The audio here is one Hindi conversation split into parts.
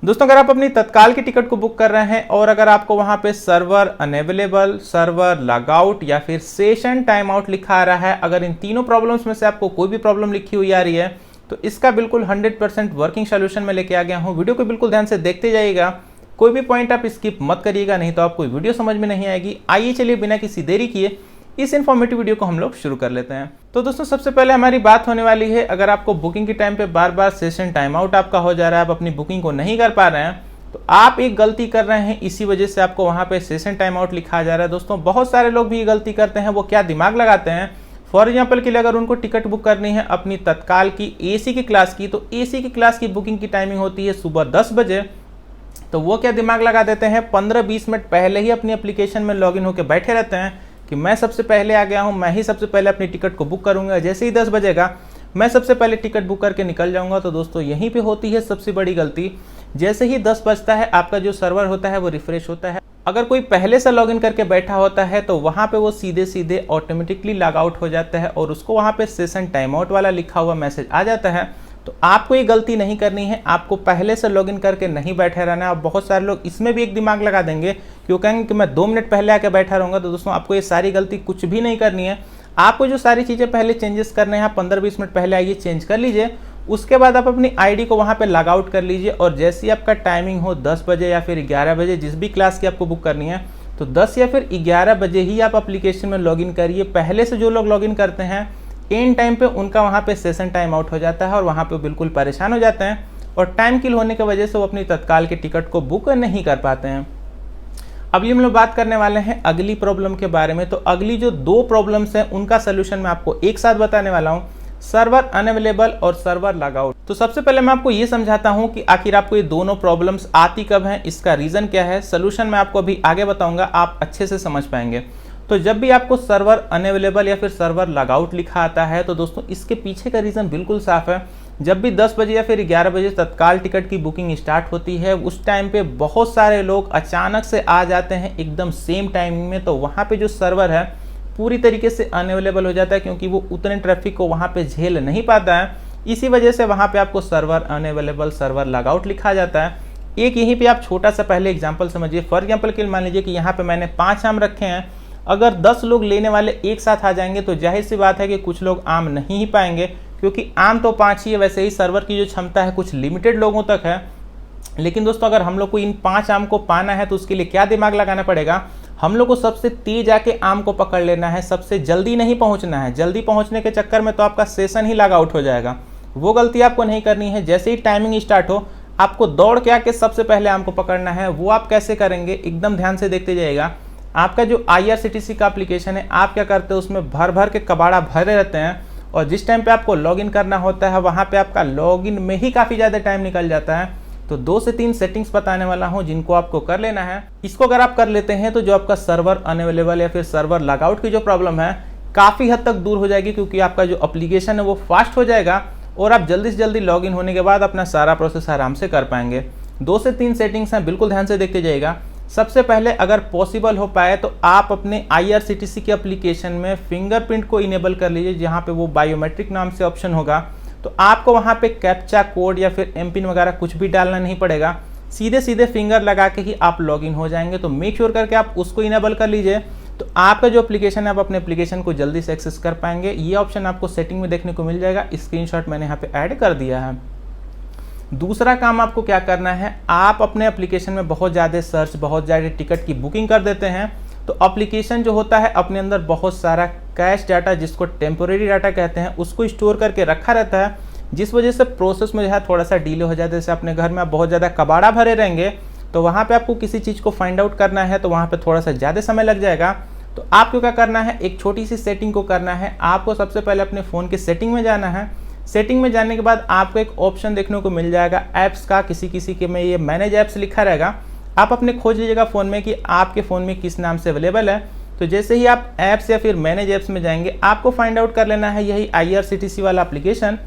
दोस्तों अगर आप अपनी तत्काल की टिकट को बुक कर रहे हैं और अगर आपको वहां पे server unavailable, server log out या फिर सेशन टाइम आउट लिखा आ रहा है, अगर इन तीनों प्रॉब्लम्स में से आपको कोई भी प्रॉब्लम लिखी हुई आ रही है तो इसका बिल्कुल 100% वर्किंग सोल्यूशन में लेके आ गया हूँ। वीडियो को बिल्कुल ध्यान से देखते जाइएगा, कोई भी पॉइंट आप स्किप मत करिएगा, नहीं तो आपको वीडियो समझ में नहीं आएगी। आइए चलिए बिना किसी देरी किए इस इन्फॉर्मेटिव वीडियो को हम लोग शुरू कर लेते हैं। तो दोस्तों सबसे पहले हमारी बात होने वाली है, अगर आपको बुकिंग के टाइम पे बार बार सेशन टाइम आउट आपका हो जा रहा है, आप अपनी बुकिंग को नहीं कर पा रहे हैं, तो आप एक गलती कर रहे हैं, इसी वजह से आपको वहां पे सेशन टाइम आउट लिखा जा रहा है। दोस्तों बहुत सारे लोग भी ये गलती करते हैं, वो क्या दिमाग लगाते हैं, फॉर एग्जाम्पल के लिए अगर उनको टिकट बुक करनी है अपनी तत्काल की एसी की क्लास की, तो एसी की क्लास की बुकिंग की टाइमिंग होती है सुबह 10 बजे, तो वो क्या दिमाग लगा देते हैं 15-20 मिनट पहले ही अपनी एप्लीकेशन में लॉगिन होकर बैठे रहते हैं कि मैं सबसे पहले आ गया हूं, मैं ही सबसे पहले अपनी टिकट को बुक करूंगा, जैसे ही 10 बजेगा मैं सबसे पहले टिकट बुक करके निकल जाऊंगा। तो दोस्तों यहीं पे होती है सबसे बड़ी गलती। जैसे ही 10 बजता है आपका जो सर्वर होता है वो रिफ्रेश होता है, अगर कोई पहले से लॉगिन करके बैठा होता है तो वहां पे वो सीधे सीधे ऑटोमेटिकली लॉग आउट हो जाता है और उसको वहां पे सेशन टाइम आउट वाला लिखा हुआ मैसेज आ जाता है। तो आपको ये गलती नहीं करनी है, आपको पहले से लॉगिन करके नहीं बैठे रहना है। और बहुत सारे लोग इसमें भी एक दिमाग लगा देंगे कि वो कहेंगे कि मैं 2 मिनट पहले आके बैठा रहूँगा। तो दोस्तों आपको ये सारी गलती कुछ भी नहीं करनी है। आपको जो सारी चीज़ें पहले चेंजेस करने हैं, 15-20 मिनट पहले आइए चेंज कर लीजिए, उसके बाद आप अपनी आईडी को वहाँ पे लॉग आउट कर लीजिए और जैसे ही आपका टाइमिंग हो 10 बजे या फिर 11 बजे, जिस भी क्लास की आपको बुक करनी है, तो 10 या फिर 11 बजे ही आप एप्लीकेशन में लॉगिन करिए। पहले से जो लोग लॉगिन करते हैं एंड टाइम पे उनका वहाँ पे सेशन टाइम आउट हो जाता है और वहाँ पे बिल्कुल परेशान हो जाते हैं और टाइम किल होने की वजह से वो अपनी तत्काल की टिकट को बुक नहीं कर पाते हैं। अभी हम लोग बात करने वाले हैं अगली प्रॉब्लम के बारे में। तो अगली जो 2 प्रॉब्लम्स हैं उनका सोल्यूशन मैं आपको एक साथ बताने वाला हूँ, सर्वर अनअवेलेबल और सर्वर लॉग आउट। तो सबसे पहले मैं आपको ये समझाता हूँ कि आखिर आपको ये दोनों प्रॉब्लम्स आती कब हैं, इसका रीज़न क्या है। सोल्यूशन मैं आपको अभी आगे बताऊँगा, आप अच्छे से समझ पाएंगे। तो जब भी आपको सर्वर अनअवेलेबल या फिर सर्वर लॉग आउट लिखा आता है तो दोस्तों इसके पीछे का रीज़न बिल्कुल साफ है। जब भी 10 बजे या फिर 11 बजे तत्काल टिकट की बुकिंग स्टार्ट होती है, उस टाइम पे बहुत सारे लोग अचानक से आ जाते हैं एकदम सेम टाइमिंग में, तो वहाँ पे जो सर्वर है पूरी तरीके से अनअवेलेबल हो जाता है क्योंकि वो उतने ट्रैफिक को वहाँ पे झेल नहीं पाता है। इसी वजह से वहाँ पे आपको server unavailable, server log out लिखा जाता है। एक यहीं पे आप छोटा सा पहले एग्जाम्पल समझिए। फॉर एग्जाम्पल के लिए मान लीजिए कि यहाँ पे मैंने 5 आम रखे हैं, अगर 10 लोग लेने वाले एक साथ आ जाएंगे तो जाहिर सी बात है कि कुछ लोग आम नहीं ही पाएंगे, क्योंकि आम तो 5 ही है। वैसे ही सर्वर की जो क्षमता है कुछ लिमिटेड लोगों तक है, लेकिन दोस्तों अगर हम लोग को इन 5 आम को पाना है तो उसके लिए क्या दिमाग लगाना पड़ेगा, हम लोग को सबसे तेज आके आम को पकड़ लेना है, सबसे जल्दी नहीं पहुंचना है। जल्दी पहुंचने के चक्कर में तो आपका सेशन ही लॉग आउट हो जाएगा, वो गलती आपको नहीं करनी है। जैसे ही टाइमिंग स्टार्ट हो आपको दौड़ के आके सबसे पहले आम को पकड़ना है। वो आप कैसे करेंगे, एकदम ध्यान से देखते जाइएगा। आपका जो IRCTC का एप्लीकेशन है, आप क्या करते हो उसमें भर भर के कबाड़ा भरे रहते हैं और जिस टाइम पे आपको लॉगिन करना होता है वहाँ पे आपका लॉगिन में ही काफ़ी ज़्यादा टाइम निकल जाता है। तो 2 से 3 सेटिंग्स बताने वाला हूँ जिनको आपको कर लेना है। इसको अगर आप कर लेते हैं तो जो आपका सर्वर अनअवेलेबल या फिर सर्वर लॉग आउट की जो प्रॉब्लम है काफ़ी हद तक दूर हो जाएगी, क्योंकि आपका जो एप्लीकेशन है वो फास्ट हो जाएगा और आप जल्दी से जल्दी लॉगिन होने के बाद अपना सारा प्रोसेस आराम से कर पाएंगे। 2 से 3 सेटिंग्स हैं, बिल्कुल ध्यान से देखते जाइएगा। सबसे पहले अगर पॉसिबल हो पाए तो आप अपने IRCTC के एप्लीकेशन में फिंगरप्रिंट को इनेबल कर लीजिए, जहाँ पे वो बायोमेट्रिक नाम से ऑप्शन होगा। तो आपको वहाँ पे कैप्चा कोड या फिर एमपिन वगैरह कुछ भी डालना नहीं पड़ेगा, सीधे सीधे फिंगर लगा के ही आप लॉगिन हो जाएंगे। तो मेक श्योर करके आप उसको इनेबल कर लीजिए, तो आपका जो एप्लीकेशन है आप अपने एप्लीकेशन को जल्दी से एक्सेस कर पाएंगे। ये ऑप्शन आपको सेटिंग में देखने को मिल जाएगा, स्क्रीनशॉट मैंने यहाँ पे ऐड कर दिया है। दूसरा काम आपको क्या करना है, आप अपने एप्लीकेशन में बहुत ज़्यादा सर्च, बहुत ज़्यादा टिकट की बुकिंग कर देते हैं, तो एप्लीकेशन जो होता है अपने अंदर बहुत सारा कैश डाटा, जिसको टेम्पोरेरी डाटा कहते हैं, उसको स्टोर करके रखा रहता है, जिस वजह से प्रोसेस में जो है थोड़ा सा डिले हो जाता है। जैसे अपने घर में आप बहुत ज़्यादा कबाड़ा भरे रहेंगे तो वहाँ पे आपको किसी चीज़ को फाइंड आउट करना है तो वहाँ पे थोड़ा सा ज़्यादा समय लग जाएगा। तो आपको क्या करना है, एक छोटी सी सेटिंग को करना है। आपको सबसे पहले अपने फ़ोन के सेटिंग में जाना है। सेटिंग में जाने के बाद आपको एक ऑप्शन देखने को मिल जाएगा ऐप्स का, किसी किसी के में ये मैनेज ऐप्स लिखा रहेगा। आप अपने खोज लीजिएगा फ़ोन में कि आपके फ़ोन में किस नाम से अवेलेबल है। तो जैसे ही आप ऐप्स या फिर मैनेज ऐप्स में जाएंगे आपको फाइंड आउट कर लेना है यही IRCTC वाला एप्लीकेशन,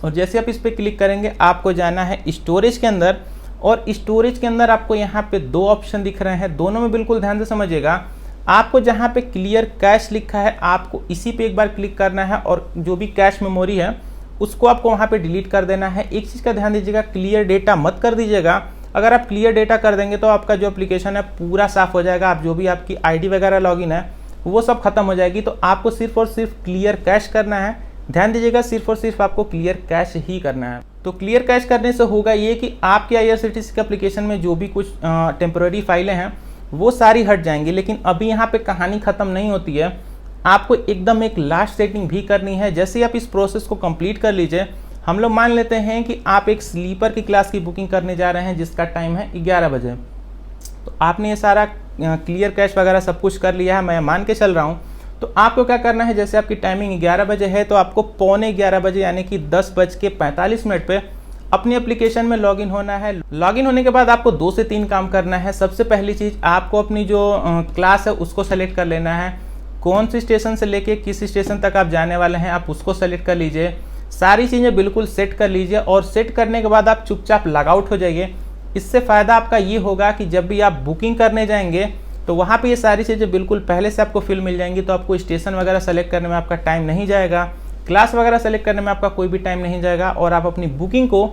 और जैसे आप इस पर क्लिक करेंगे आपको जाना है स्टोरेज के अंदर, और स्टोरेज के अंदर आपको यहाँ पे 2 ऑप्शन दिख रहे हैं, दोनों में बिल्कुल ध्यान से समझिएगा। आपको जहाँ पे क्लियर कैश लिखा है आपको इसी पे एक बार क्लिक करना है और जो भी कैश मेमोरी है उसको आपको वहाँ पे डिलीट कर देना है। एक चीज़ का ध्यान दीजिएगा, क्लियर डेटा मत कर दीजिएगा। अगर आप क्लियर डेटा कर देंगे तो आपका जो एप्लीकेशन है पूरा साफ हो जाएगा, आप जो भी आपकी आईडी वगैरह लॉगिन है वो सब खत्म हो जाएगी। तो आपको सिर्फ और सिर्फ क्लियर कैश करना है। ध्यान दीजिएगा, सिर्फ और सिर्फ आपको क्लियर कैश ही करना है। तो क्लियर कैश करने से होगा ये कि आपके IRCTC के एप्लीकेशन में जो भी कुछ टेम्पोररी फाइलें हैं वो सारी हट जाएंगी। लेकिन अभी यहाँ पे कहानी ख़त्म नहीं होती है, आपको एकदम एक लास्ट सेटिंग भी करनी है। जैसे ही आप इस प्रोसेस को कंप्लीट कर लीजिए, हम लोग मान लेते हैं कि आप एक स्लीपर की क्लास की बुकिंग करने जा रहे हैं जिसका टाइम है 11 बजे। तो आपने ये सारा क्लियर कैश वगैरह सब कुछ कर लिया है, मैं मान के चल रहा हूँ। तो आपको क्या करना है, जैसे आपकी टाइमिंग 11 बजे है तो आपको 11:45 बजे यानी कि 10:45 पे अपनी एप्लीकेशन में लॉगिन होना है। लॉगिन होने के बाद आपको 2 से 3 काम करना है। सबसे पहली चीज़, आपको अपनी जो क्लास है उसको सेलेक्ट कर लेना है। कौन सी स्टेशन से लेके किस स्टेशन तक आप जाने वाले हैं आप उसको सेलेक्ट कर लीजिए। सारी चीज़ें बिल्कुल सेट कर लीजिए और सेट करने के बाद आप चुपचाप लॉग आउट हो जाइए। इससे फ़ायदा आपका ये होगा कि जब भी आप बुकिंग करने जाएंगे तो वहाँ पे ये सारी चीज़ें बिल्कुल पहले से आपको फिल मिल जाएंगी। तो आपको स्टेशन वगैरह सेलेक्ट करने में आपका टाइम नहीं जाएगा, क्लास वगैरह सेलेक्ट करने में आपका कोई भी टाइम नहीं जाएगा और आप अपनी बुकिंग को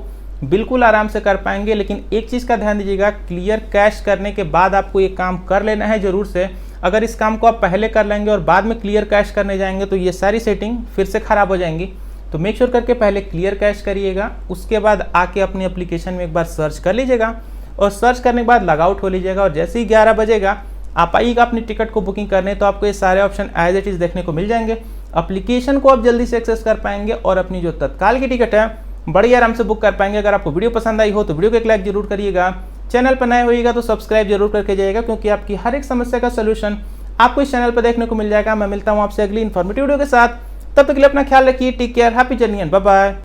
बिल्कुल आराम से कर पाएंगे। लेकिन एक चीज़ का ध्यान दीजिएगा, क्लियर कैश करने के बाद आपको ये काम कर लेना है ज़रूर से। अगर इस काम को आप पहले कर लेंगे और बाद में क्लियर कैश करने जाएंगे तो ये सारी सेटिंग फिर से ख़राब हो जाएंगी। तो मेक श्योर करके पहले क्लियर कैश करिएगा, उसके बाद आके अपनी एप्लीकेशन में एक बार सर्च कर लीजिएगा और सर्च करने के बाद लॉग आउट हो लीजिएगा। और जैसे ही 11 बजेगा आप आइएगा अपनी टिकट को बुकिंग करने, तो आपको ये सारे ऑप्शन एज इट इज़ देखने को मिल जाएंगे। एप्लीकेशन को आप जल्दी से एक्सेस कर पाएंगे और अपनी जो तत्काल की टिकट है बड़ी आराम से बुक कर पाएंगे। अगर आपको वीडियो पसंद आई हो तो वीडियो को एक लाइक जरूर करिएगा। चैनल पर नए होइएगा तो सब्सक्राइब जरूर करके जाइएगा, क्योंकि आपकी हर एक समस्या का सोल्यूशन आपको इस चैनल पर देखने को मिल जाएगा। मैं मिलता हूँ आपसे अगली इन्फॉर्मेटिव वीडियो के साथ, तब तक के लिए अपना ख्याल रखिए। Take care, happy journey and bye bye.